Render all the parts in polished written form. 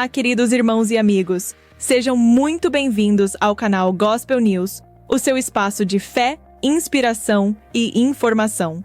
Olá, queridos irmãos e amigos. Sejam muito bem-vindos ao canal Gospel News, o seu espaço de fé, inspiração e informação.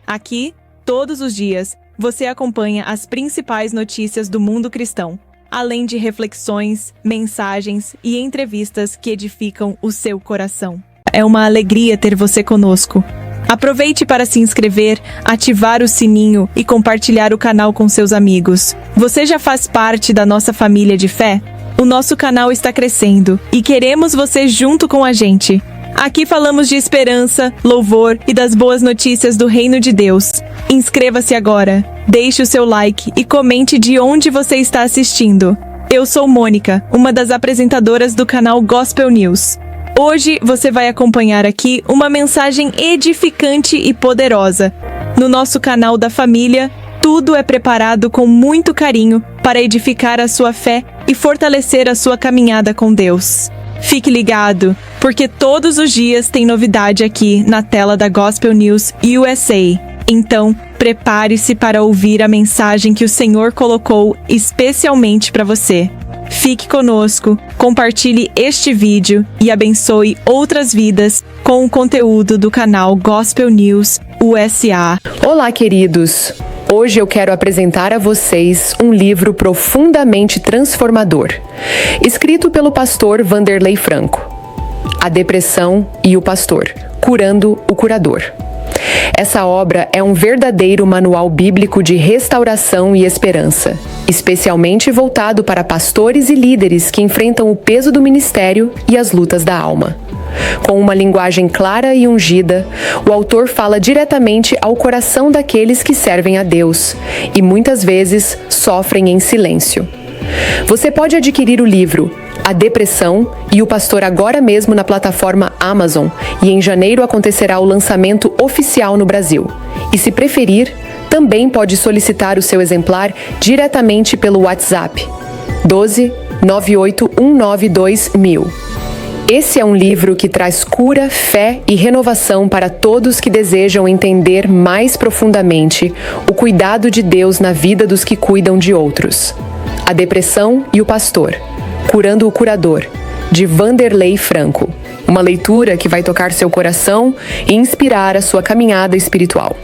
Aqui, todos os dias, você acompanha as principais notícias do mundo cristão, além de reflexões, mensagens e entrevistas que edificam o seu coração. É uma alegria ter você conosco. Aproveite para se inscrever, ativar o sininho e compartilhar o canal com seus amigos. Você já faz parte da nossa família de fé? O nosso canal está crescendo e queremos você junto com a gente. Aqui falamos de esperança, louvor e das boas notícias do Reino de Deus. Inscreva-se agora, deixe o seu like e comente de onde você está assistindo. Eu sou Mônica, uma das apresentadoras do canal Gospel News. Hoje você vai acompanhar aqui uma mensagem edificante e poderosa. No nosso canal da família, tudo é preparado com muito carinho para edificar a sua fé e fortalecer a sua caminhada com Deus. Fique ligado, porque todos os dias tem novidade aqui na tela da Gospel News USA. Então, prepare-se para ouvir a mensagem que o Senhor colocou especialmente para você. Fique conosco, compartilhe este vídeo e abençoe outras vidas com o conteúdo do canal Gospel News USA. Olá, queridos! Hoje eu quero apresentar a vocês um livro profundamente transformador, escrito pelo pastor Vanderlei Franco. A Depressão e o Pastor, Curando o Curador. Essa obra é um verdadeiro manual bíblico de restauração e esperança, especialmente voltado para pastores e líderes que enfrentam o peso do ministério e as lutas da alma. Com uma linguagem clara e ungida, o autor fala diretamente ao coração daqueles que servem a Deus e muitas vezes sofrem em silêncio. Você pode adquirir o livro A Depressão e o Pastor agora mesmo na plataforma Amazon, e em janeiro acontecerá o lançamento oficial no Brasil. E se preferir, também pode solicitar o seu exemplar diretamente pelo WhatsApp 12 98192 Esse é um livro que traz cura, fé e renovação para todos que desejam entender mais profundamente o cuidado de Deus na vida dos que cuidam de outros. A Depressão e o Pastor, Curando o Curador, de Vanderlei Franco. Uma leitura que vai tocar seu coração e inspirar a sua caminhada espiritual.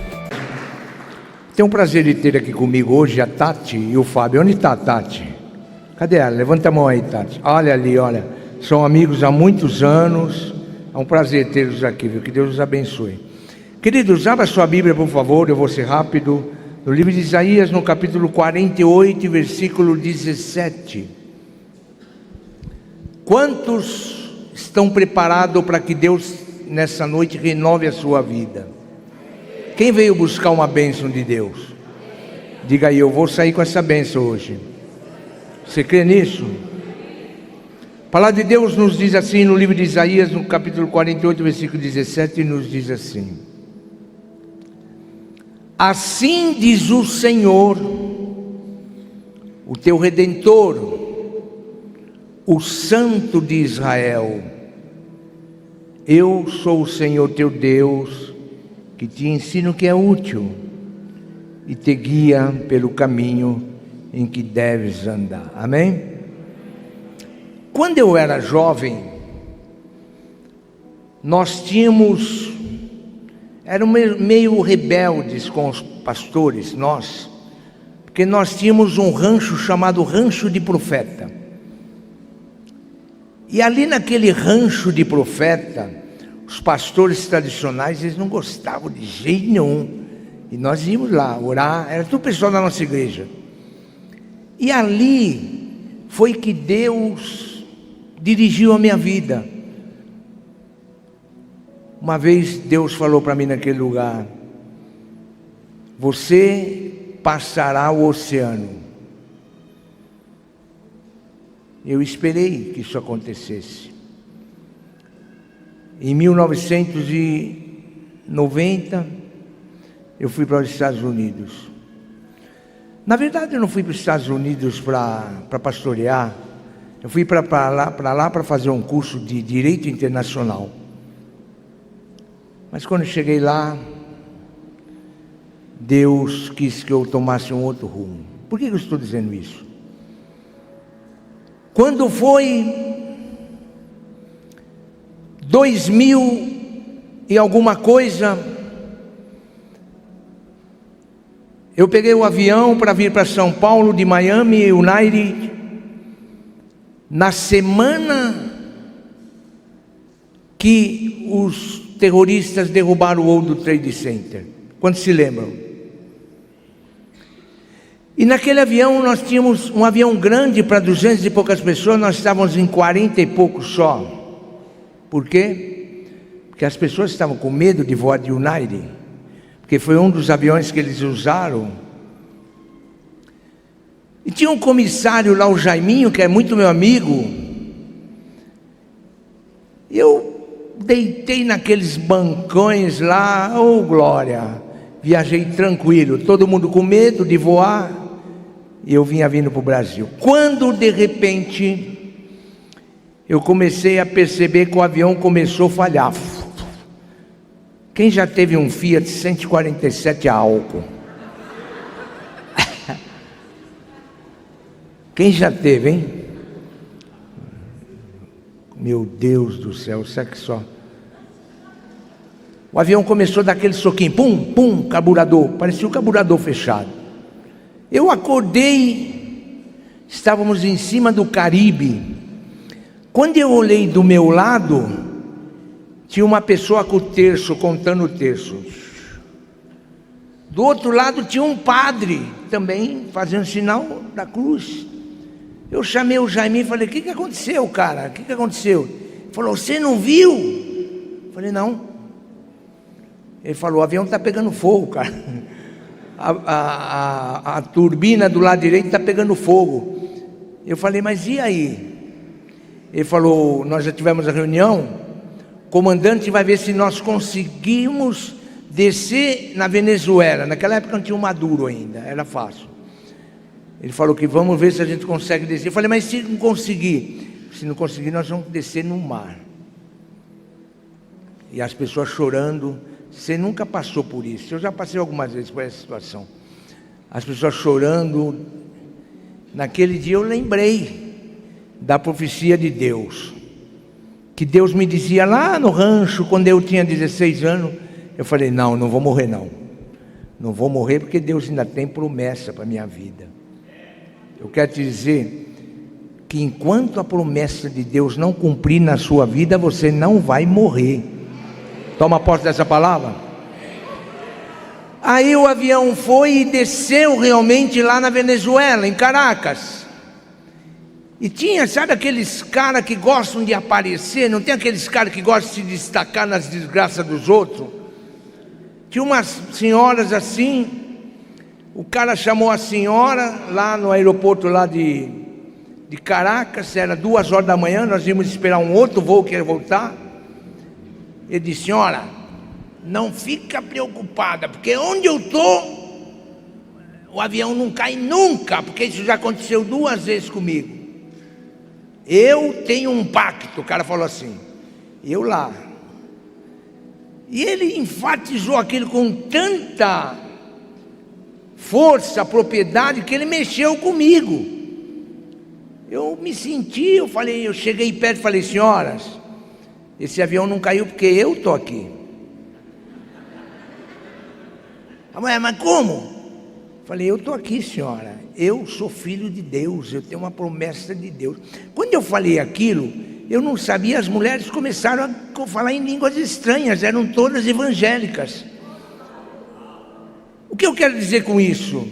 Tenho um prazer de ter aqui comigo hoje a Tati e o Fábio. Onde está a Tati? Cadê ela? Levanta a mão aí, Tati. Olha ali, olha. São amigos há muitos anos. É um prazer tê-los aqui, viu? Que Deus os abençoe. Queridos, abra sua Bíblia, por favor. Eu vou ser rápido. No livro de Isaías, no capítulo 48, versículo 17. Quantos estão preparados para que Deus, nessa noite, renove a sua vida? Quem veio buscar uma bênção de Deus? Diga aí, eu vou sair com essa bênção hoje. Você crê nisso? A palavra de Deus nos diz assim no livro de Isaías, no capítulo 48, versículo 17, nos diz assim: assim diz o Senhor, o teu Redentor, o Santo de Israel: eu sou o Senhor teu Deus, que te ensino o que é útil e te guia pelo caminho em que deves andar. Amém? Quando eu era jovem, nós éramos meio rebeldes com os pastores, porque nós tínhamos um rancho chamado Rancho de Profeta. E ali naquele Rancho de Profeta, os pastores tradicionais, eles não gostavam de jeito nenhum. E nós íamos lá orar, era tudo pessoal da nossa igreja. E ali foi que Deus dirigiu a minha vida. Uma vez Deus falou para mim naquele lugar: você passará o oceano. Eu esperei que isso acontecesse. Em 1990, eu fui para os Estados Unidos. Na verdade, eu não fui para os Estados Unidos para pastorear. Eu fui para lá para fazer um curso de Direito Internacional. Mas quando eu cheguei lá, Deus quis que eu tomasse um outro rumo. Por que eu estou dizendo isso? Quando foi 2000 e alguma coisa, eu peguei o avião para vir para São Paulo, de Miami, United, na semana que os terroristas derrubaram o World Trade Center. Quantos se lembram? E naquele avião nós tínhamos um avião grande para 200 e poucas pessoas, nós estávamos em 40 e poucos só. Por quê? Porque as pessoas estavam com medo de voar de United, porque foi um dos aviões que eles usaram. E tinha um comissário lá, o Jaiminho, que é muito meu amigo. Eu deitei naqueles bancões lá, oh glória, viajei tranquilo, todo mundo com medo de voar, e eu vinha vindo para o Brasil. Quando de repente eu comecei a perceber que o avião começou a falhar. Quem já teve um Fiat 147 a álcool? Quem já teve, hein? Meu Deus do céu, será que só... O avião começou a dar aquele soquinho, pum, pum, carburador, parecia o carburador fechado. Eu acordei, estávamos em cima do Caribe. Quando eu olhei do meu lado, tinha uma pessoa com o terço, contando o terço. Do outro lado tinha um padre, também fazendo sinal da cruz. Eu chamei o Jaime e falei, o que aconteceu, cara? O que aconteceu? Ele falou, você não viu? Eu falei, não. Ele falou, o avião está pegando fogo, cara. A turbina do lado direito está pegando fogo. Eu falei, mas e aí? Ele falou, nós já tivemos a reunião, o comandante vai ver se nós conseguimos descer na Venezuela. Naquela época não tinha o Maduro ainda, era fácil. Ele falou que vamos ver se a gente consegue descer. Eu falei, mas se não conseguir? Se não conseguir, nós vamos descer no mar. E as pessoas chorando. Você nunca passou por isso. Eu já passei algumas vezes por essa situação. As pessoas chorando. Naquele dia eu lembrei da profecia de Deus. Que Deus me dizia lá no rancho, quando eu tinha 16 anos. Eu falei, não vou morrer não. Não vou morrer porque Deus ainda tem promessa para a minha vida. Eu quero te dizer que enquanto a promessa de Deus não cumprir na sua vida, você não vai morrer. Toma posse dessa palavra. Aí o avião foi e desceu realmente lá na Venezuela, em Caracas. E tinha, sabe aqueles caras que gostam de aparecer? Não tem aqueles caras que gostam de se destacar nas desgraças dos outros? Tinha umas senhoras assim. O cara chamou a senhora lá no aeroporto lá de Caracas, era 2 horas da manhã, nós íamos esperar um outro voo que ia voltar. Ele disse, senhora, não fica preocupada, porque onde eu estou, o avião não cai nunca, porque isso já aconteceu 2 vezes comigo. Eu tenho um pacto, o cara falou assim, eu lá. E ele enfatizou aquilo com tanta força, propriedade, que ele mexeu comigo. Eu me senti, eu cheguei perto e falei, senhoras, esse avião não caiu porque eu estou aqui. Mas como? Falei, eu estou aqui, senhora, eu sou filho de Deus, eu tenho uma promessa de Deus. Quando eu falei aquilo, eu não sabia, as mulheres começaram a falar em línguas estranhas, eram todas evangélicas. O que eu quero dizer com isso?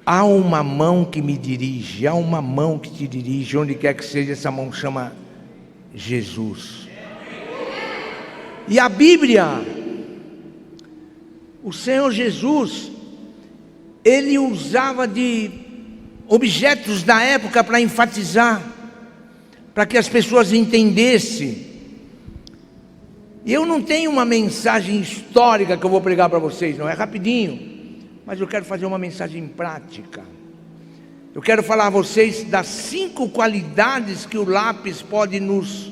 Há uma mão que me dirige, há uma mão que te dirige, onde quer que seja, essa mão chama Jesus. E a Bíblia, o Senhor Jesus, ele usava de objetos da época para enfatizar, para que as pessoas entendessem. E eu não tenho uma mensagem histórica que eu vou pregar para vocês, não, é rapidinho, mas eu quero fazer uma mensagem prática. Eu quero falar a vocês das 5 qualidades que o lápis pode nos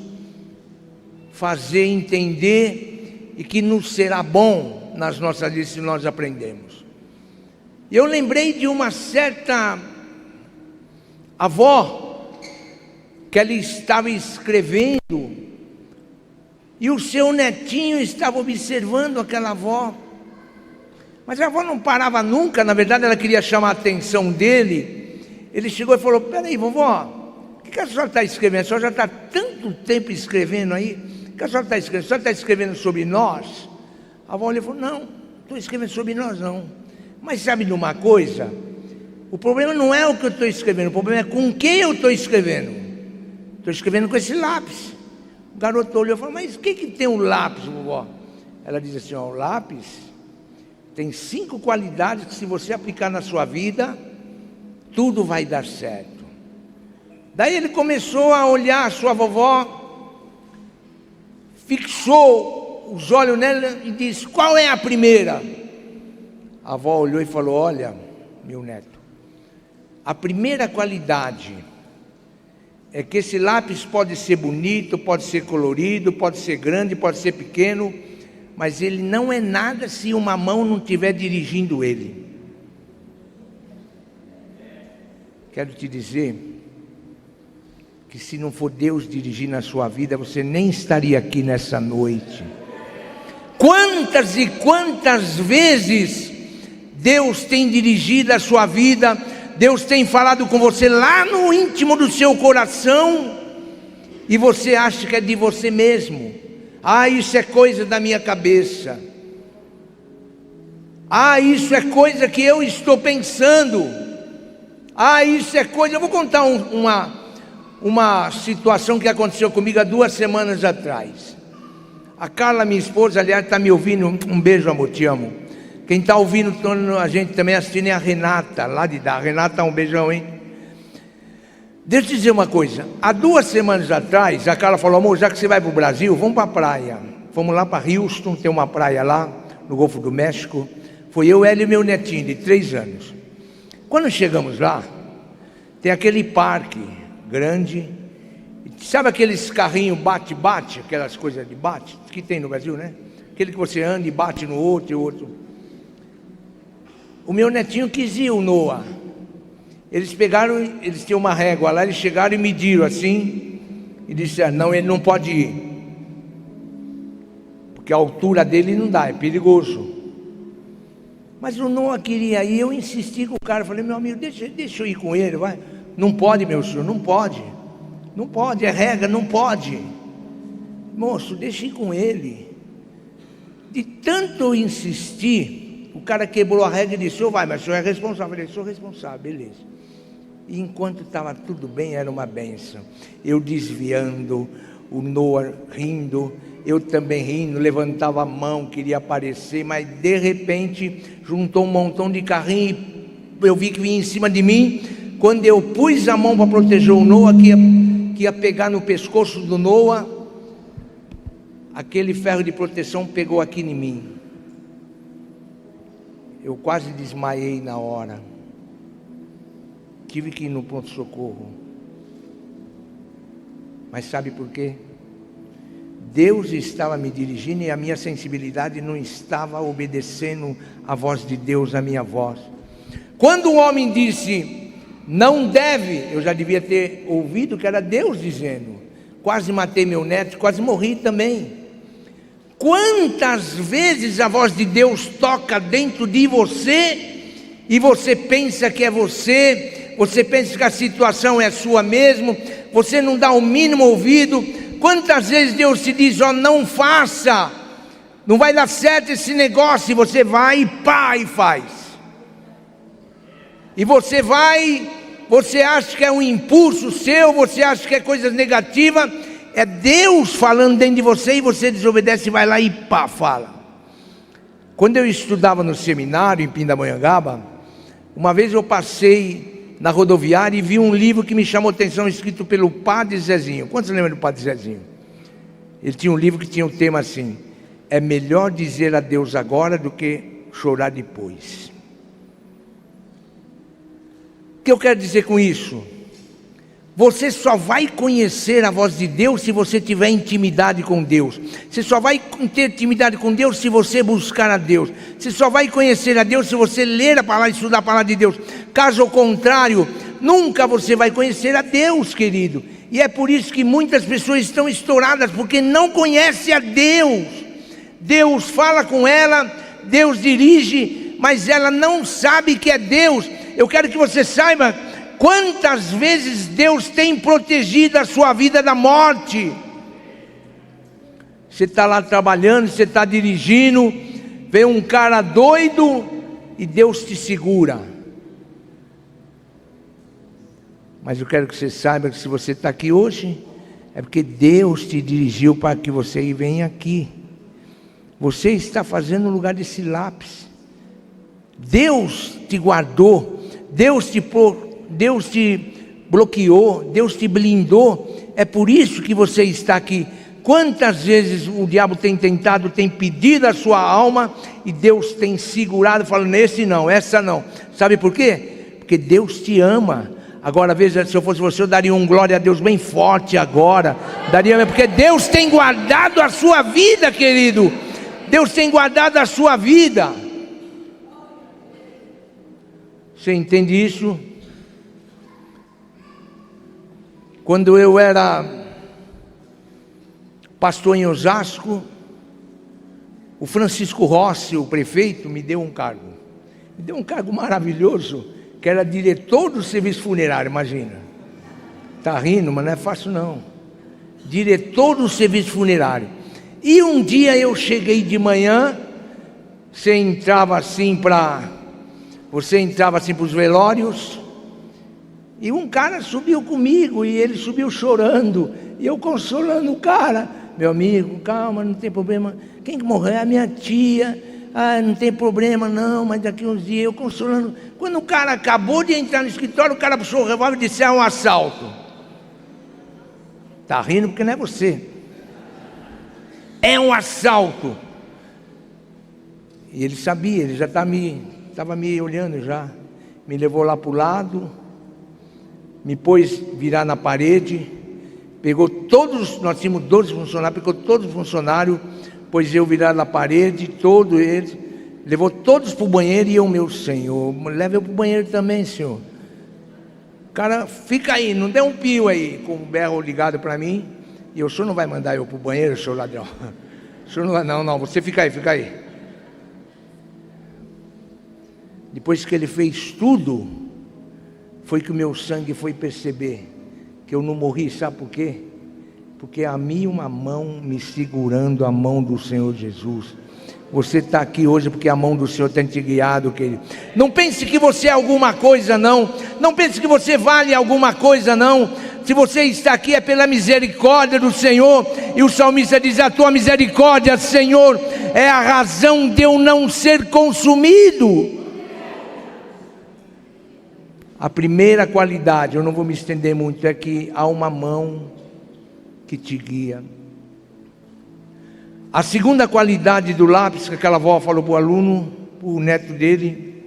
fazer entender e que nos será bom nas nossas vidas se nós aprendemos. Eu lembrei de uma certa a avó, que ela estava escrevendo, e o seu netinho estava observando aquela avó. Mas a avó não parava nunca, na verdade ela queria chamar a atenção dele. Ele chegou e falou: peraí, vovó, o que a senhora está escrevendo? A senhora já está tanto tempo escrevendo aí. O que a senhora está escrevendo? A senhora está escrevendo sobre nós? A avó olhou e falou: não, estou escrevendo sobre nós não. Mas sabe de uma coisa? O problema não é o que eu estou escrevendo, o problema é com quem eu estou escrevendo. Estou escrevendo com esse lápis. O garoto olhou e falou: mas o que tem um lápis, vovó? Ela disse assim: ó, o lápis tem 5 qualidades que, se você aplicar na sua vida, tudo vai dar certo. Daí ele começou a olhar a sua vovó, fixou os olhos nela e disse: qual é a primeira? A avó olhou e falou: olha, meu neto, a primeira qualidade é que esse lápis pode ser bonito, pode ser colorido, pode ser grande, pode ser pequeno, mas ele não é nada se uma mão não estiver dirigindo ele. Quero te dizer que se não for Deus dirigindo a sua vida, você nem estaria aqui nessa noite. Quantas e quantas vezes Deus tem dirigido a sua vida, Deus tem falado com você lá no íntimo do seu coração, e você acha que é de você mesmo. Ah, isso é coisa da minha cabeça. Ah, isso é coisa que eu estou pensando. Ah, isso é coisa... Eu vou contar uma situação que aconteceu comigo há 2 semanas atrás. A Carla, minha esposa, aliás, está me ouvindo. Um beijo, amor, te amo. Quem está ouvindo a gente também assistindo é a Renata, lá de dar. Renata, um beijão, hein? Deixa eu te dizer uma coisa. Há 2 semanas atrás, a Carla falou: amor, já que você vai para o Brasil, vamos para a praia. Fomos lá para Houston, tem uma praia lá, no Golfo do México. Foi eu, ela e meu netinho, de 3 anos. Quando chegamos lá, tem aquele parque grande. Sabe aqueles carrinhos bate-bate, aquelas coisas de bate, que tem no Brasil, né? Aquele que você anda e bate no outro e o outro. O meu netinho quis ir, o Noah. Eles pegaram, eles tinham uma régua lá, eles chegaram e mediram assim, e disseram: não, ele não pode ir, porque a altura dele não dá, é perigoso. Mas o Noah queria ir, eu insisti com o cara, falei: meu amigo, deixa eu ir com ele, vai. Não pode, meu senhor, não pode. Não pode, é regra, não pode. Moço, deixa eu ir com ele. De tanto eu insistir, o cara quebrou a regra e disse: senhor vai, mas o senhor é responsável. Eu falei: sou responsável, beleza. E enquanto estava tudo bem, era uma bênção. Eu desviando, o Noah rindo, eu também rindo, levantava a mão, queria aparecer, mas de repente juntou um montão de carrinho e eu vi que vinha em cima de mim. Quando eu pus a mão para proteger o Noah, que ia pegar no pescoço do Noah, aquele ferro de proteção pegou aqui em mim. Eu quase desmaiei na hora. Tive que ir no pronto-socorro. Mas sabe por quê? Deus estava me dirigindo e a minha sensibilidade não estava obedecendo a voz de Deus, a minha voz. Quando o homem disse: não deve, eu já devia ter ouvido que era Deus dizendo. Quase matei meu neto, quase morri também. Quantas vezes a voz de Deus toca dentro de você e você pensa que é você pensa que a situação é sua mesmo, você não dá o mínimo ouvido. Quantas vezes Deus te diz: ó, não faça, não vai dar certo esse negócio, e você vai e pá, e faz. E você vai, você acha que é um impulso seu, você acha que é coisa negativa, é Deus falando dentro de você e você desobedece e vai lá e pá, fala. Quando eu estudava no seminário em Pindamonhangaba, uma vez eu passei na rodoviária e vi um livro que me chamou a atenção, escrito pelo Padre Zezinho. Quantos lembram do Padre Zezinho? Ele tinha um livro que tinha um tema assim: é melhor dizer adeus agora do que chorar depois. O que eu quero dizer com isso? Você só vai conhecer a voz de Deus se você tiver intimidade com Deus. Você só vai ter intimidade com Deus se você buscar a Deus. Você só vai conhecer a Deus se você ler a palavra e estudar a palavra de Deus. Caso contrário, nunca você vai conhecer a Deus, querido. E é por isso que muitas pessoas estão estouradas, porque não conhecem a Deus. Deus fala com ela, Deus dirige, mas ela não sabe que é Deus. Eu quero que você saiba quantas vezes Deus tem protegido a sua vida da morte. Você está lá trabalhando, você está dirigindo, vem um cara doido e Deus te segura. Mas eu quero que você saiba que se você está aqui hoje, é porque Deus te dirigiu para que você venha aqui. Você está fazendo o lugar desse lápis. Deus te guardou, Deus te bloqueou, Deus te blindou. É por isso que você está aqui. Quantas vezes o diabo tem tentado, tem pedido a sua alma, e Deus tem segurado, falando, esse não, essa não. Sabe por quê? Porque Deus te ama. Agora veja, se eu fosse você, eu daria um glória a Deus bem forte agora. Porque Deus tem guardado a sua vida, querido. Deus tem guardado a sua vida. Você entende isso? Quando eu era pastor em Osasco, o Francisco Rossi, o prefeito, me deu um cargo. Me deu um cargo maravilhoso, que era diretor do serviço funerário, imagina. Está rindo, mas não é fácil não. Diretor do serviço funerário. E um dia eu cheguei de manhã, você entrava assim para os velórios, e um cara subiu comigo, e ele subiu chorando, e eu consolando o cara. Meu amigo, calma, não tem problema. Quem que morreu? É a minha tia. Ah, não tem problema não, mas daqui uns dias, eu consolando. Quando o cara acabou de entrar no escritório, o cara puxou o revólver e disse, é um assalto. Está rindo porque não é você. É um assalto. E ele sabia, ele já estava me olhando já. Me levou lá para o lado, me pôs virar na parede, pegou todos, nós tínhamos 12 funcionários, pegou todos os funcionários, pôs eu virar na parede, todos eles, levou todos para o banheiro, e eu, meu Senhor, leva eu para o banheiro também, Senhor. O cara, fica aí, não dê um pio aí, com o berro ligado para mim, e o senhor não vai mandar eu para o banheiro, senhor ladrão? O senhor não vai, não, você fica aí. Depois que ele fez tudo, foi que o meu sangue foi perceber que eu não morri, sabe por quê? Porque a mim uma mão me segurando, a mão do Senhor Jesus. Você está aqui hoje porque a mão do Senhor tem te guiado, querido. Não pense que você é alguma coisa, não. Não pense que você vale alguma coisa, não. Se você está aqui é pela misericórdia do Senhor. E o salmista diz, a tua misericórdia, Senhor, é a razão de eu não ser consumido. A primeira qualidade, eu não vou me estender muito, é que há uma mão que te guia. A segunda qualidade do lápis, que aquela avó falou para o aluno, para o neto dele,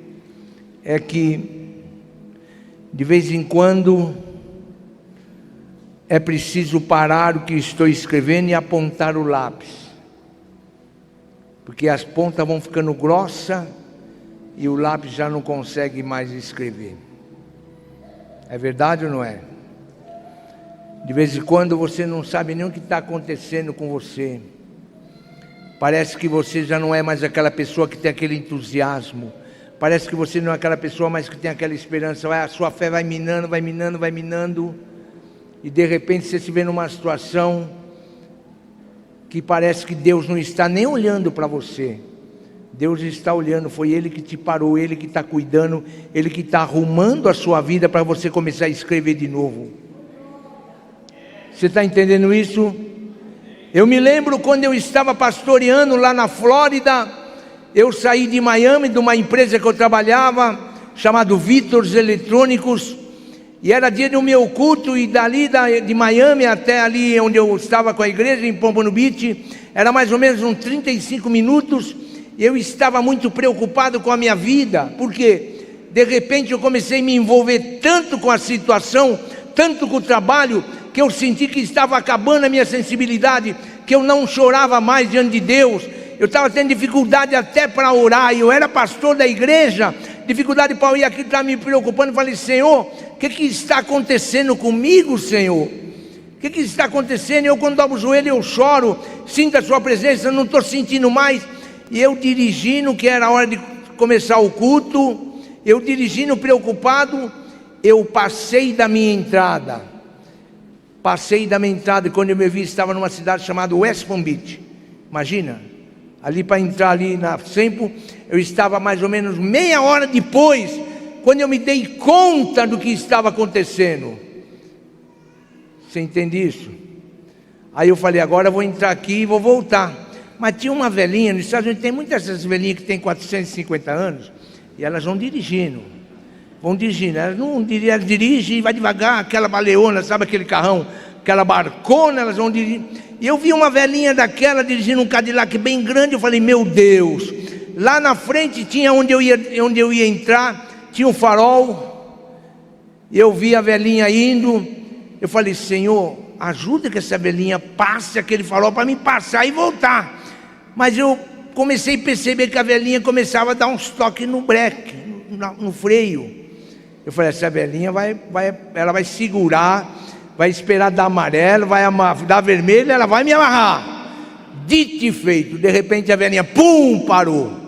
é que de vez em quando é preciso parar o que estou escrevendo e apontar o lápis, porque as pontas vão ficando grossas e o lápis já não consegue mais escrever. É verdade ou não é? De vez em quando você não sabe nem o que está acontecendo com você. Parece que você já não é mais aquela pessoa que tem aquele entusiasmo. Parece que você não é aquela pessoa mais que tem aquela esperança. A sua fé vai minando. E de repente você se vê numa situação que parece que Deus não está nem olhando para você. Deus está olhando, foi Ele que te parou, Ele que está cuidando, Ele que está arrumando a sua vida para você começar a escrever de novo. Você está entendendo isso? Eu me lembro quando eu estava pastoreando lá na Flórida, eu saí de Miami, de uma empresa que eu trabalhava, chamado Vitor's Eletrônicos, e era dia do meu culto, e dali de Miami até ali onde eu estava com a igreja, em Pompano Beach, era mais ou menos uns 35 minutos, e eu estava muito preocupado com a minha vida, porque de repente eu comecei a me envolver tanto com a situação, tanto com o trabalho, que eu senti que estava acabando a minha sensibilidade, que eu não chorava mais diante de Deus. Eu estava tendo dificuldade até para orar, eu era pastor da igreja, dificuldade para ir aqui, estava me preocupando. Falei, Senhor, o que está acontecendo comigo, Senhor? O que está acontecendo? Eu, quando dobro o joelho, eu choro, sinto a sua presença, não estou sentindo mais. E eu dirigindo, que era a hora de começar o culto, eu dirigindo preocupado, eu passei da minha entrada, e quando eu me vi, estava numa cidade chamada West Palm Beach. Imagina, ali para entrar ali na Sempo, eu estava mais ou menos meia hora depois, quando eu me dei conta do que estava acontecendo. Você entende isso? Aí eu falei, agora eu vou entrar aqui e vou voltar. Mas tinha uma velhinha, nos Estados Unidos tem muitas dessas velhinhas que têm 450 anos, e elas vão dirigindo, elas não dirigem, elas dirigem e vai devagar, aquela baleona, sabe aquele carrão, aquela barcona, elas vão dirigir. E eu vi uma velhinha daquela dirigindo um Cadillac bem grande, eu falei, meu Deus, lá na frente tinha onde eu ia entrar, tinha um farol, eu vi a velhinha indo, eu falei, Senhor, ajuda que essa velhinha passe aquele farol para mim passar e voltar. Mas eu comecei a perceber que a velhinha começava a dar uns toques no breque, no freio. Eu falei, essa velhinha ela vai segurar, vai esperar dar amarelo, vai dar vermelho, ela vai me amarrar. Dito e feito, de repente a velhinha, pum, parou.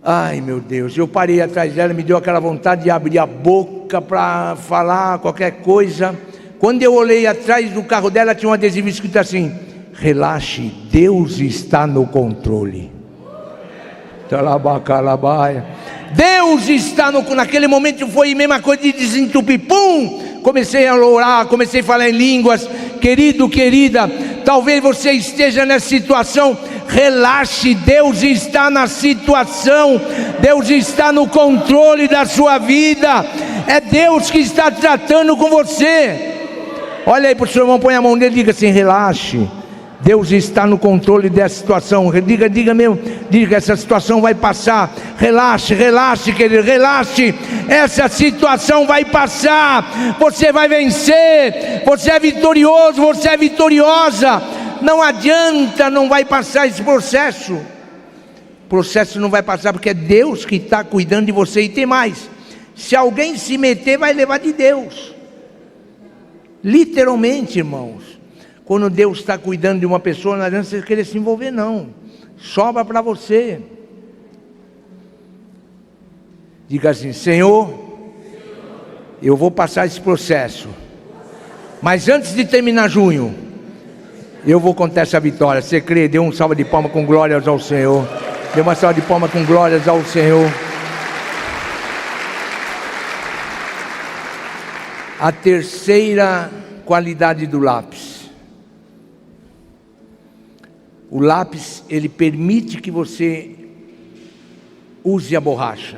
Ai meu Deus, eu parei atrás dela, me deu aquela vontade de abrir a boca para falar qualquer coisa. Quando eu olhei atrás do carro dela, tinha um adesivo escrito assim, relaxe, Deus está no controle. Deus está naquele momento foi a mesma coisa de desentupir, pum, comecei a orar, comecei a falar em línguas. Querido, querida, talvez você esteja nessa situação, relaxe, Deus está na situação, Deus está no controle da sua vida, é Deus que está tratando com você. Olha aí para o seu irmão, põe a mão nele e diga assim, relaxe, Deus está no controle dessa situação. Diga mesmo, diga, essa situação vai passar. Relaxe, querido, relaxe. Essa situação vai passar. Você vai vencer. Você é vitorioso, você é vitoriosa. Não adianta, não vai passar esse processo. O processo não vai passar porque é Deus que está cuidando de você. E tem mais, se alguém se meter, vai levar de Deus. Literalmente, irmãos. Quando Deus está cuidando de uma pessoa, não adianta você querer se envolver, não. Sobra para você. Diga assim, Senhor, eu vou passar esse processo, mas antes de terminar junho, eu vou contar essa vitória. Você crê? Dê um salve de palmas com glórias ao Senhor. Dê uma salva de palmas com glórias ao Senhor. A terceira qualidade do lápis. O lápis, ele permite que você use a borracha,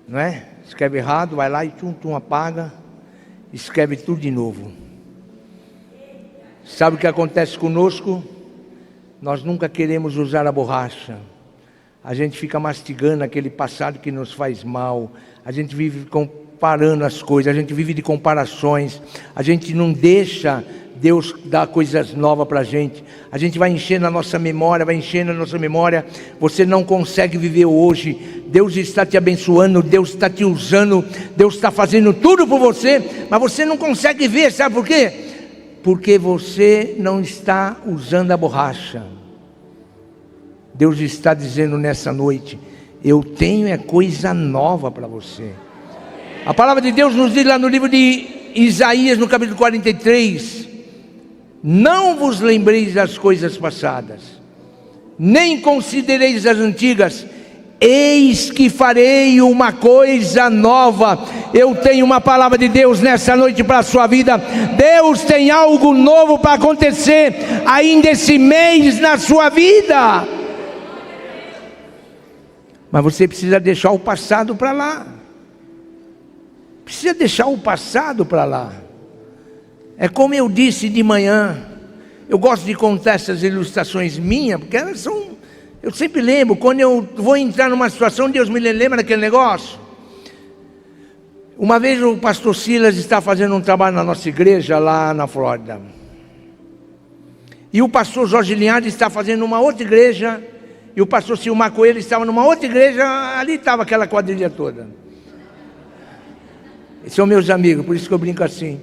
não é? Escreve errado, vai lá e apaga, escreve tudo de novo. Sabe o que acontece conosco? Nós nunca queremos usar a borracha. A gente fica mastigando aquele passado que nos faz mal. A gente vive comparando as coisas, a gente vive de comparações. A gente não deixa Deus dar coisas novas para a gente vai enchendo a nossa memória, você não consegue viver hoje. Deus está te abençoando, Deus está te usando, Deus está fazendo tudo por você, mas você não consegue ver, sabe por quê? Porque você não está usando a borracha. Deus está dizendo nessa noite, eu tenho coisa nova para você. A palavra de Deus nos diz lá no livro de Isaías, no capítulo 43, não vos lembreis das coisas passadas, nem considereis as antigas, eis que farei uma coisa nova. Eu tenho uma palavra de Deus nessa noite para a sua vida. Deus tem algo novo para acontecer ainda esse mês na sua vida. Mas você precisa deixar o passado para lá. Precisa deixar o passado para lá. É como eu disse de manhã, eu gosto de contar essas ilustrações minhas, porque elas são, eu sempre lembro, quando eu vou entrar numa situação, Deus me lembra daquele negócio. Uma vez o pastor Silas está fazendo um trabalho na nossa igreja lá na Flórida, e o pastor Jorge Linhares está fazendo uma outra igreja, e o pastor Silmar Coelho estava numa outra igreja, ali estava aquela quadrilha toda. São meus amigos, por isso que eu brinco assim.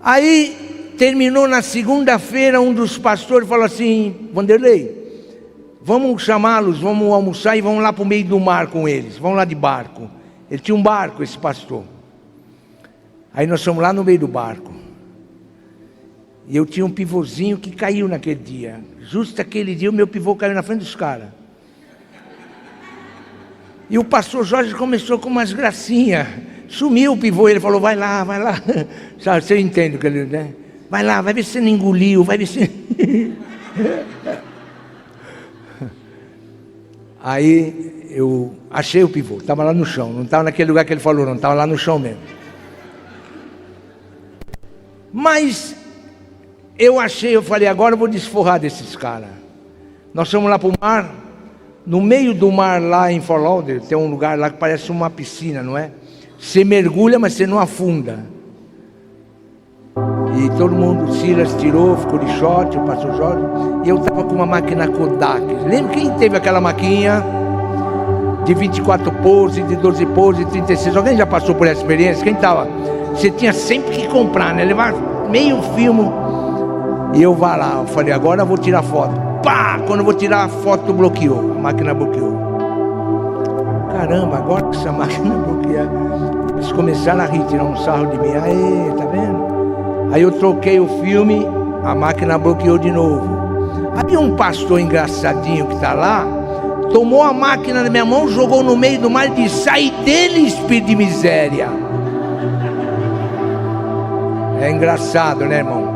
Aí, terminou na segunda-feira, um dos pastores falou assim: Vanderlei, vamos chamá-los, vamos almoçar e vamos lá para o meio do mar com eles. Vamos lá de barco. Ele tinha um barco, esse pastor. Aí nós fomos lá no meio do barco. E eu tinha um pivôzinho que caiu naquele dia. Justo aquele dia o meu pivô caiu na frente dos caras. E o pastor Jorge começou com umas gracinhas. Sumiu o pivô, ele falou: vai lá, vai lá. Sabe, você entende o que ele, né? Vai lá, vai ver se você não engoliu, vai ver se... Aí eu achei o pivô, estava lá no chão. Não estava naquele lugar que ele falou, não, estava lá no chão mesmo. Mas eu achei, eu falei: agora eu vou desforrar desses caras. Nós fomos lá para o mar. No meio do mar lá em Fort Lauderdale, tem um lugar lá que parece uma piscina, não é? Você mergulha, mas você não afunda. E todo mundo, o Silas tirou, ficou de short, o pastor Jorge. E eu estava com uma máquina Kodak. Lembra quem teve aquela maquinha de 24 poses, de 12 poses, de 36? Alguém já passou por essa experiência? Quem estava? Você tinha sempre que comprar, né? Levar meio filme. E eu vá lá, eu falei: agora eu vou tirar foto. Pá! Quando eu vou tirar a foto, bloqueou. A máquina bloqueou. Caramba, agora que essa máquina bloqueou. Eles começaram a rir, tirar um sarro de mim. Aí, tá vendo? Aí eu troquei o filme, a máquina bloqueou de novo. Havia um pastor engraçadinho que está lá, tomou a máquina na minha mão, jogou no meio do mar e disse: sai dele, espírito de miséria. É engraçado, né, irmão?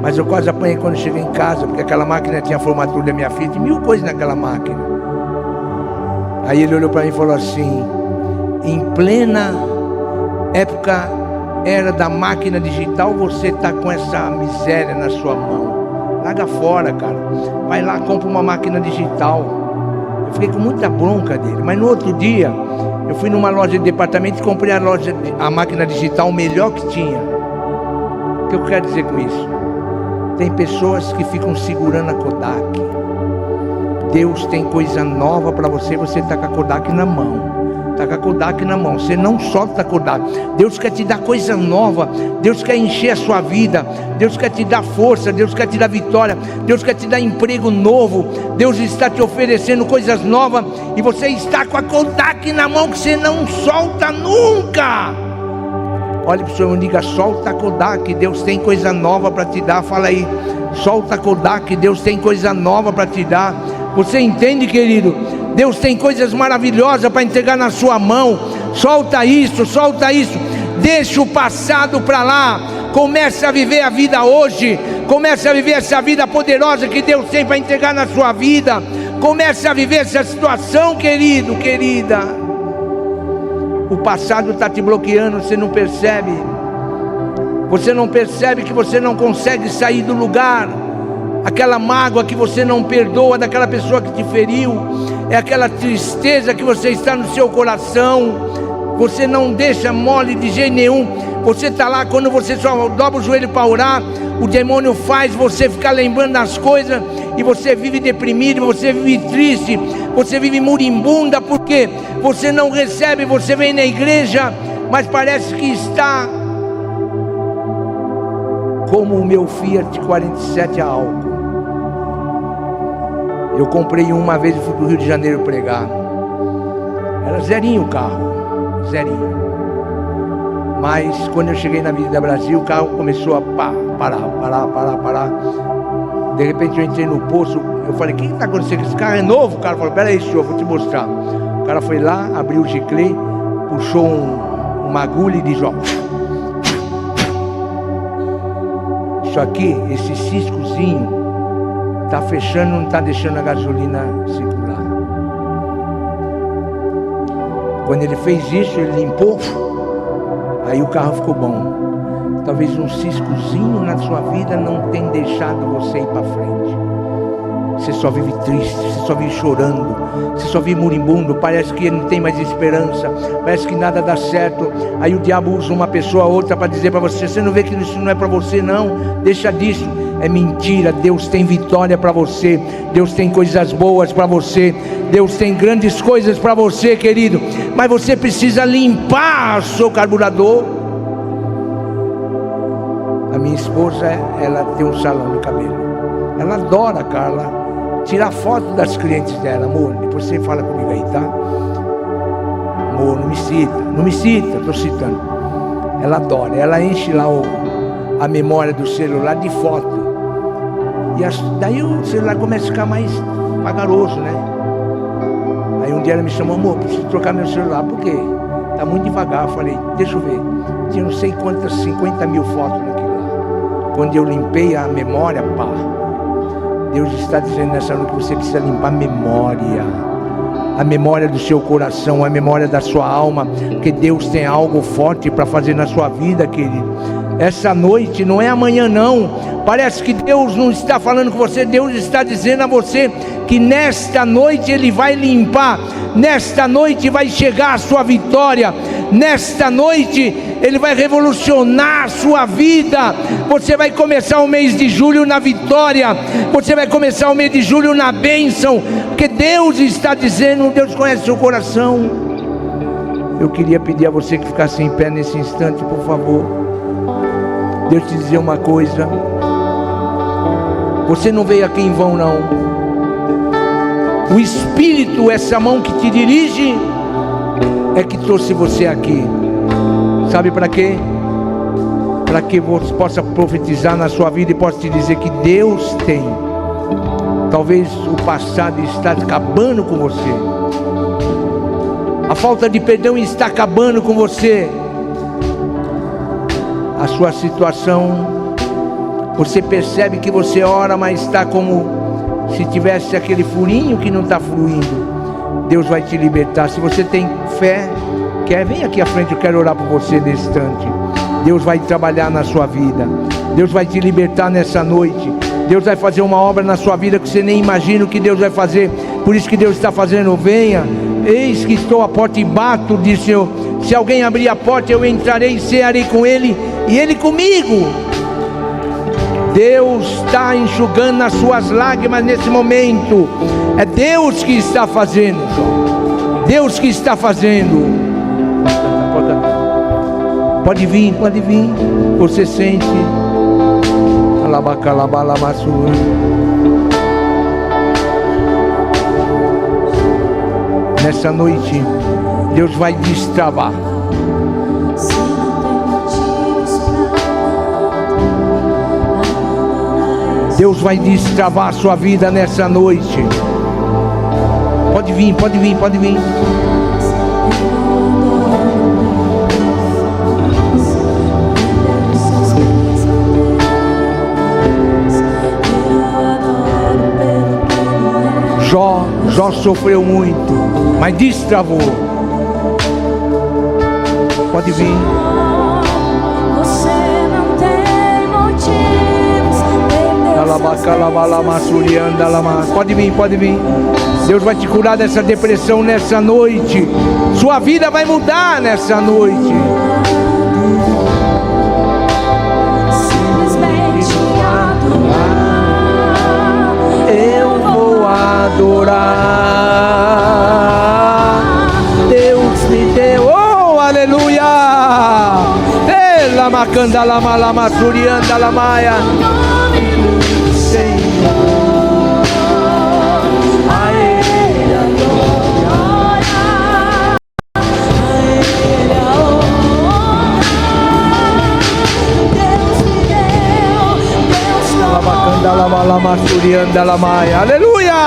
Mas eu quase apanhei quando cheguei em casa, porque aquela máquina tinha a formatura da minha filha, tinha 1000 coisas naquela máquina. Aí ele olhou para mim e falou assim: em plena época, era da máquina digital, você está com essa miséria na sua mão. Larga fora, cara. Vai lá, compra uma máquina digital. Eu fiquei com muita bronca dele. Mas no outro dia, eu fui numa loja de departamento e comprei a máquina digital melhor que tinha. O que eu quero dizer com isso? Tem pessoas que ficam segurando a Kodak. Deus tem coisa nova para você, você está com a Kodak na mão. Está com a Kodak na mão, você não solta a Kodak. Deus quer te dar coisa nova. Deus quer encher a sua vida. Deus quer te dar força. Deus quer te dar vitória. Deus quer te dar emprego novo. Deus está te oferecendo coisas novas. E você está com a Kodak na mão que você não solta nunca. Olhe para o Senhor e diga: solta a Kodak, Deus tem coisa nova para te dar. Fala aí: solta a Kodak, Deus tem coisa nova para te dar. Você entende, querido? Deus tem coisas maravilhosas para entregar na sua mão. Solta isso, solta isso. Deixa o passado para lá. Comece a viver a vida hoje. Comece a viver essa vida poderosa que Deus tem para entregar na sua vida. Comece a viver essa situação, querido, querida. O passado está te bloqueando, você não percebe. Você não percebe que você não consegue sair do lugar. Aquela mágoa que você não perdoa daquela pessoa que te feriu. É aquela tristeza que você está no seu coração. Você não deixa mole de jeito nenhum. Você está lá, quando você só dobra o joelho para orar, o demônio faz você ficar lembrando das coisas. E você vive deprimido, você vive triste, você vive moribunda, porque você não recebe. Você vem na igreja, mas parece que está como o meu Fiat 47 a álcool. Eu comprei uma vez e fui para o Rio de Janeiro pregar. Era zerinho o carro, zerinho. Mas quando eu cheguei na Avenida Brasil, o carro começou a parar. De repente eu entrei no poço, eu falei: o que está acontecendo? Esse carro é novo? O cara falou: peraí, senhor, vou te mostrar. O cara foi lá, abriu o giclê, puxou uma agulha e disse: ó, isso aqui, esse ciscozinho, está fechando, não está deixando a gasolina circular. Quando ele fez isso, ele limpou, aí o carro ficou bom. Talvez um ciscozinho na sua vida não tenha deixado você ir para frente. Você só vive triste, você só vive chorando, você só vive moribundo, parece que não tem mais esperança, parece que nada dá certo. Aí o diabo usa uma pessoa ou outra para dizer para você: você não vê que isso não é para você, não, deixa disso. é mentira. Deus tem vitória para você, Deus tem coisas boas para você, Deus tem grandes coisas para você, querido. Mas você precisa limpar o seu carburador. A minha esposa, ela tem um salão de cabelo. Ela adora, Carla, tirar foto das clientes dela. Amor, depois você fala comigo aí, tá? Amor, não me cita, estou citando. Ela adora, ela enche lá a memória do celular de foto. E daí o celular começa a ficar mais vagaroso, né? Aí um dia ela me chamou, amor, preciso trocar meu celular, por quê? Tá muito devagar. Eu falei, deixa eu ver. Tinha não sei quantas, 50 mil fotos naquilo lá. Quando eu limpei a memória, pá, Deus está dizendo nessa noite que você precisa limpar a memória do seu coração, a memória da sua alma, porque Deus tem algo forte para fazer na sua vida, querido. Essa noite não é amanhã não. Parece que Deus não está falando com você. Deus está dizendo a você que nesta noite Ele vai limpar. Nesta noite vai chegar a sua vitória. Nesta noite Ele vai revolucionar a sua vida. Você vai começar o mês de julho na vitória. Você vai começar o mês de julho na bênção, porque Deus está dizendo, Deus conhece seu coração. Eu queria pedir a você que ficasse em pé nesse instante, por favor. Deus te dizer uma coisa. Você não veio aqui em vão, não. O Espírito, essa mão que te dirige, é que trouxe você aqui. Sabe para quê? Para que você possa profetizar na sua vida e possa te dizer que Deus tem. Talvez o passado está acabando com você. A falta de perdão está acabando com você. A sua situação, você percebe que você ora, mas está como se tivesse aquele furinho que não está fluindo. Deus vai te libertar. Se você tem fé, vem aqui à frente, eu quero orar por você nesse instante. Deus vai trabalhar na sua vida. Deus vai te libertar nessa noite. Deus vai fazer uma obra na sua vida que você nem imagina o que Deus vai fazer. Por isso que Deus está fazendo, venha. Eis que estou à porta e bato, disse o Senhor. Se alguém abrir a porta, eu entrarei e cearei com ele, e ele comigo. Deus está enxugando as suas lágrimas nesse momento. É Deus que está fazendo. Deus que está fazendo. Pode vir, pode vir. Você sente. Nessa noite, Deus vai destravar. Deus vai destravar a sua vida nessa noite. Pode vir, pode vir, pode vir. Jó sofreu muito, mas destravou. Pode vir. Pode vir, pode vir. Deus vai te curar dessa depressão nessa noite. Sua vida vai mudar nessa noite. Eu vou adorar. Deus me deu, oh, aleluia. Ela macanda la malama surianda la maia. Aleluia!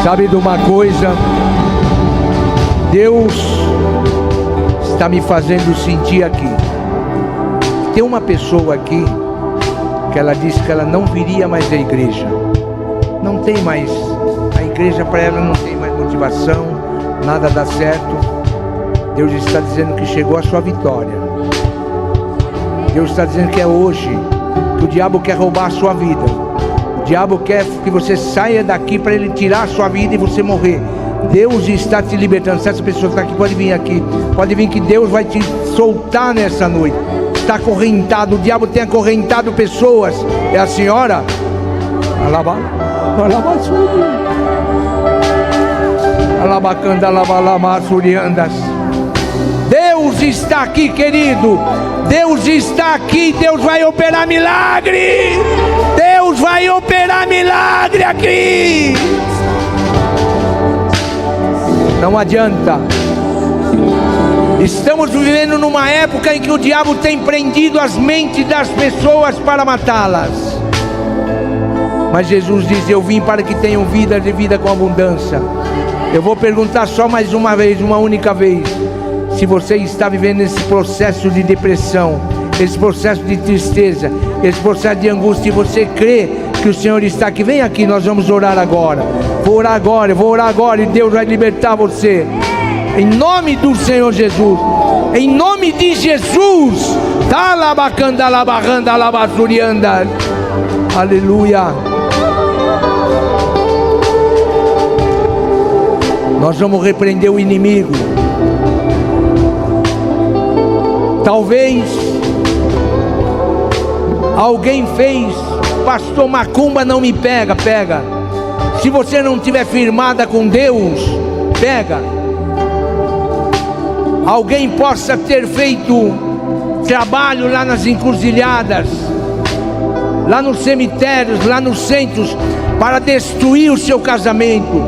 Sabe de uma coisa? Deus está me fazendo sentir aqui. Tem uma pessoa aqui que ela disse que ela não viria mais à igreja. Não tem mais, a igreja para ela não tem mais motivação, nada dá certo. Deus está dizendo que chegou a sua vitória. Deus está dizendo que é hoje que o diabo quer roubar a sua vida. O diabo quer que você saia daqui para ele tirar a sua vida e você morrer. Deus está te libertando. Se essa pessoa está aqui, pode vir aqui. Pode vir que Deus vai te soltar nessa noite. Está acorrentado, o diabo tem acorrentado pessoas. É a senhora? Deus está aqui, querido. Deus está aqui. Deus vai operar milagre. Deus vai operar milagre aqui. Não adianta. Estamos vivendo numa época em que o diabo tem prendido as mentes das pessoas para matá-las. Mas Jesus diz: eu vim para que tenham vida de vida com abundância. Eu vou perguntar só mais uma vez, uma única vez. Se você está vivendo esse processo de depressão, esse processo de tristeza, esse processo de angústia, e você crê que o Senhor está aqui, vem aqui, nós vamos orar agora. Vou orar agora e Deus vai libertar você. Em nome do Senhor Jesus. Em nome de Jesus. Aleluia. Nós vamos repreender o inimigo. Talvez alguém fez: pastor, macumba não me pega. Pega. Se você não estiver firmada com Deus, pega. Alguém possa ter feito trabalho lá nas encruzilhadas, lá nos cemitérios, lá nos centros, para destruir o seu casamento,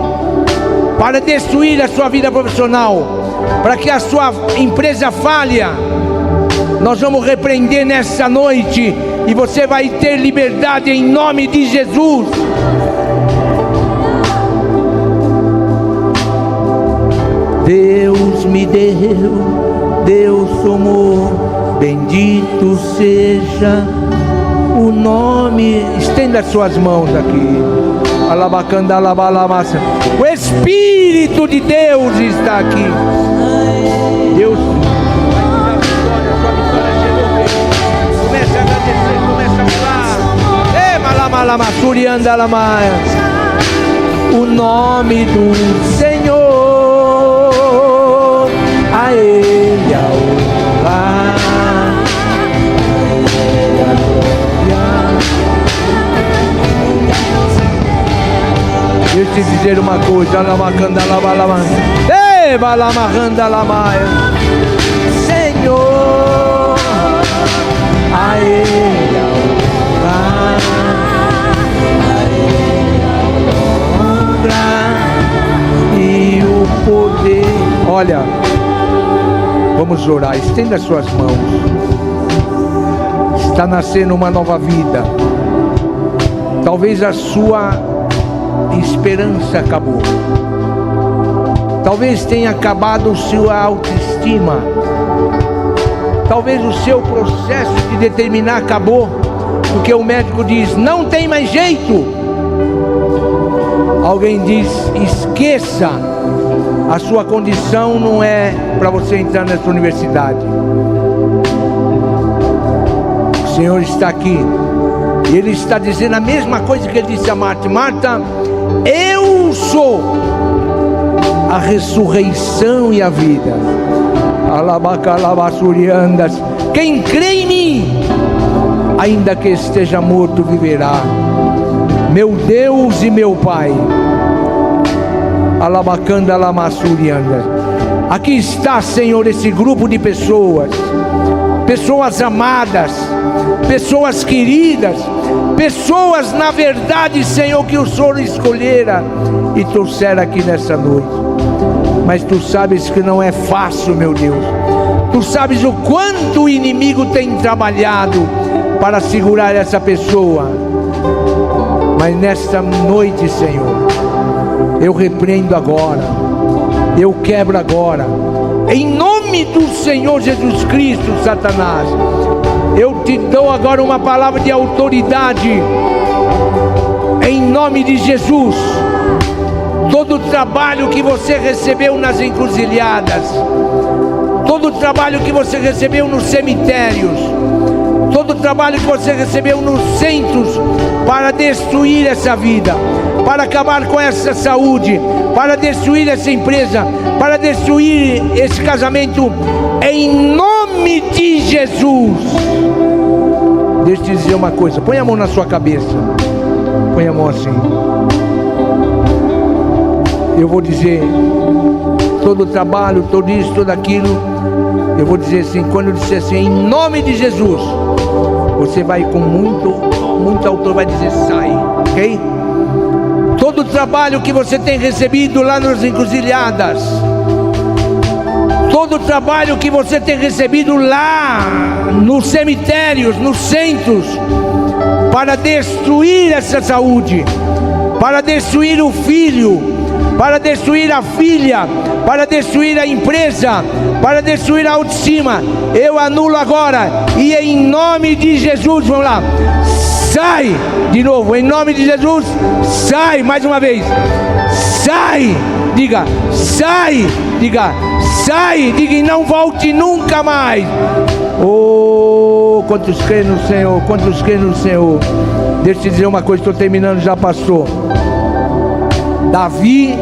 para destruir a sua vida profissional, para que a sua empresa falhe. Nós vamos repreender nessa noite e você vai ter liberdade em nome de Jesus. Deus me deu, Deus tomou, bendito seja o nome. Estenda suas mãos aqui. Alabacanda, alabalamassa. O Espírito de Deus está aqui. Deus vai te dar vitória, sua vitória chegou. Comece a agradecer, comece a falar. Malamasuri andalamaia. O nome do Senhor, a Ele a honra. Deixa eu te dizer uma coisa, Senhor, a Ele a honra e o poder. Olha, vamos orar, estenda suas mãos. Está nascendo uma nova vida. Talvez a sua esperança acabou. Talvez tenha acabado sua autoestima. Talvez o seu processo de determinar acabou, porque o médico diz: não tem mais jeito. Alguém diz: esqueça, a sua condição não é para você entrar nessa universidade. O Senhor está aqui. E Ele está dizendo a mesma coisa que Ele disse a Marta: Marta, eu sou a ressurreição e a vida. Alabacalabassuriandas. Quem crê em mim, ainda que esteja morto, viverá. Meu Deus e meu Pai. Alabacanda lamassuriandas. Aqui está, Senhor, esse grupo de pessoas. Pessoas amadas, pessoas queridas, pessoas, na verdade, Senhor, que o Senhor escolhera e trouxera aqui nessa noite. Mas Tu sabes que não é fácil, meu Deus. Tu sabes o quanto o inimigo tem trabalhado para segurar essa pessoa. Mas nesta noite, Senhor, eu repreendo agora, eu quebro agora, em nome do Senhor Jesus Cristo, Satanás. Eu te dou agora uma palavra de autoridade, em nome de Jesus. Todo o trabalho que você recebeu nas encruzilhadas, todo o trabalho que você recebeu nos cemitérios, todo todo o trabalho que você recebeu nos centros para destruir essa vida, para acabar com essa saúde, para destruir essa empresa, para destruir esse casamento, em nome de Jesus. Deixa eu te dizer uma coisa, põe a mão na sua cabeça, põe a mão assim. Eu vou dizer todo o trabalho, tudo isso, tudo aquilo. Eu vou dizer assim, quando eu disser assim, em nome de Jesus, você vai com muito autor, vai dizer sai, ok? Todo o trabalho que você tem recebido lá nas encruzilhadas, todo o trabalho que você tem recebido lá nos cemitérios, nos centros, para destruir essa saúde, para destruir o filho, para destruir a filha, para destruir a empresa, para destruir a autoestima, eu anulo agora, e em nome de Jesus, vamos lá, sai, de novo, em nome de Jesus, sai, mais uma vez, sai, diga, e não volte nunca mais. Oh, quantos creem no Senhor, quantos creem no Senhor. Deixa eu te dizer uma coisa, estou terminando, já passou. Davi,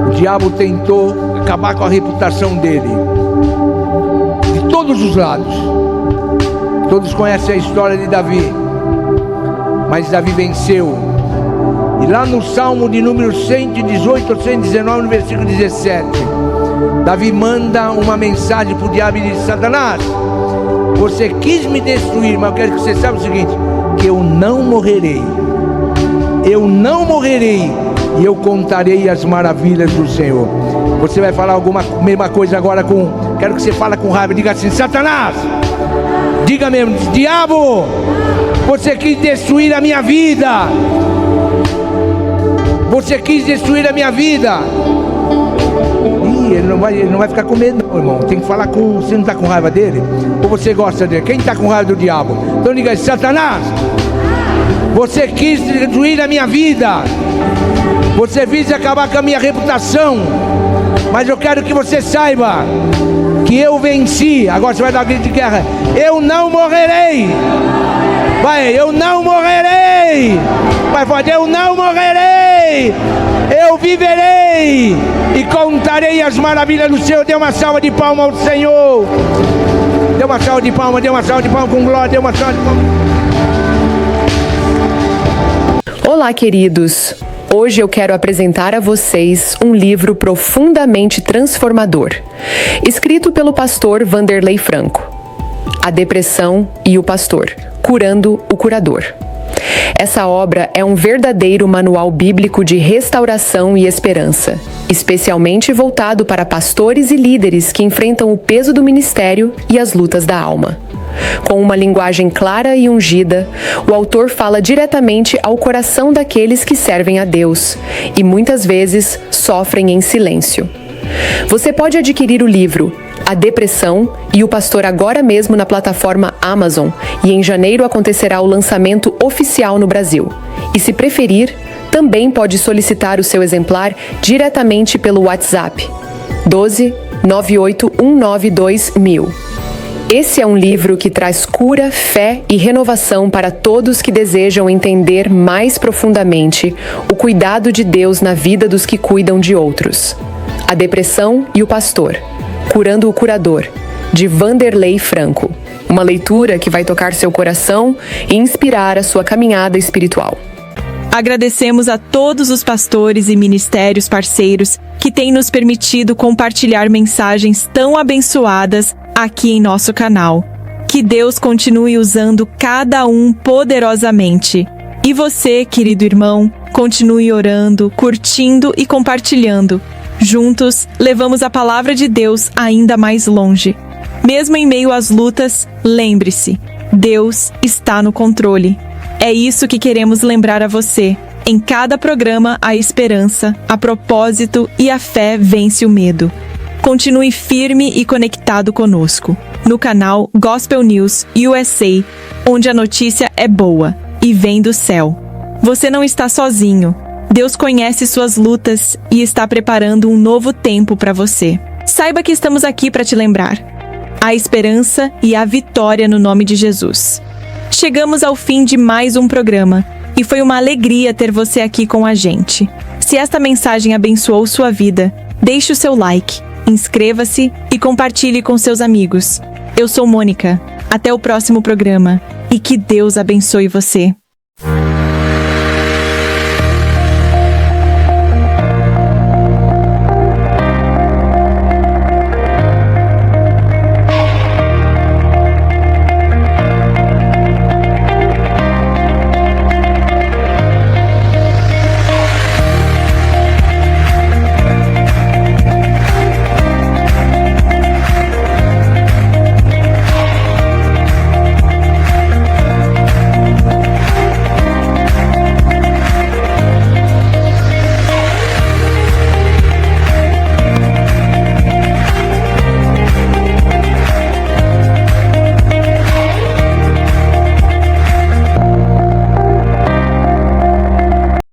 o diabo tentou acabar com a reputação dele, de todos os lados. Todos conhecem a história de Davi, mas Davi venceu. E lá no Salmo de número 118 ou 119, no versículo 17, Davi manda uma mensagem para o diabo e diz: Satanás, você quis me destruir, mas eu quero que você saiba o seguinte, que eu não morrerei, e eu contarei as maravilhas do Senhor. Você vai falar mesma coisa agora quero que você fale com raiva, diga assim: Satanás, diga mesmo, diabo, você quis destruir a minha vida, você quis destruir a minha vida. Ih, ele não vai ficar com medo não, irmão, tem que falar com, você não está com raiva dele? Ou você gosta dele? Quem está com raiva do diabo? Então diga assim: Satanás, você quis destruir a minha vida, você quis acabar com a minha reputação, mas eu quero que você saiba que eu venci. Agora você vai dar um grito de guerra: eu não morrerei. Vai, eu não morrerei. Vai, pode, eu não morrerei, eu viverei e contarei as maravilhas do Senhor. Dê uma salva de palmas ao Senhor. Dê uma salva de palmas, com glória, dê uma salva de palmas. Olá, queridos! Hoje eu quero apresentar a vocês um livro profundamente transformador, escrito pelo pastor Vanderlei Franco. A Depressão e o Pastor, Curando o Curador. Essa obra é um verdadeiro manual bíblico de restauração e esperança, especialmente voltado para pastores e líderes que enfrentam o peso do ministério e as lutas da alma. Com uma linguagem clara e ungida, o autor fala diretamente ao coração daqueles que servem a Deus e muitas vezes sofrem em silêncio. Você pode adquirir o livro A Depressão e o Pastor agora mesmo na plataforma Amazon, e em janeiro acontecerá o lançamento oficial no Brasil. E se preferir, também pode solicitar o seu exemplar diretamente pelo WhatsApp 12 98192 Esse é um livro que traz cura, fé e renovação para todos que desejam entender mais profundamente o cuidado de Deus na vida dos que cuidam de outros. A Depressão e o Pastor, Curando o Curador, de Vanderlei Franco. Uma leitura que vai tocar seu coração e inspirar a sua caminhada espiritual. Agradecemos a todos os pastores e ministérios parceiros que têm nos permitido compartilhar mensagens tão abençoadas aqui em nosso canal. Que Deus continue usando cada um poderosamente. E você, querido irmão, continue orando, curtindo e compartilhando. Juntos, levamos a palavra de Deus ainda mais longe. Mesmo em meio às lutas, lembre-se, Deus está no controle. É isso que queremos lembrar a você. Em cada programa, a esperança, a propósito e a fé vence o medo. Continue firme e conectado conosco, no canal Gospel News USA, onde a notícia é boa e vem do céu. Você não está sozinho. Deus conhece suas lutas e está preparando um novo tempo para você. Saiba que estamos aqui para te lembrar. a esperança e a vitória no nome de Jesus. Chegamos ao fim de mais um programa e foi uma alegria ter você aqui com a gente. Se esta mensagem abençoou sua vida, deixe o seu like, inscreva-se e compartilhe com seus amigos. Eu sou Mônica. Até o próximo programa e que Deus abençoe você.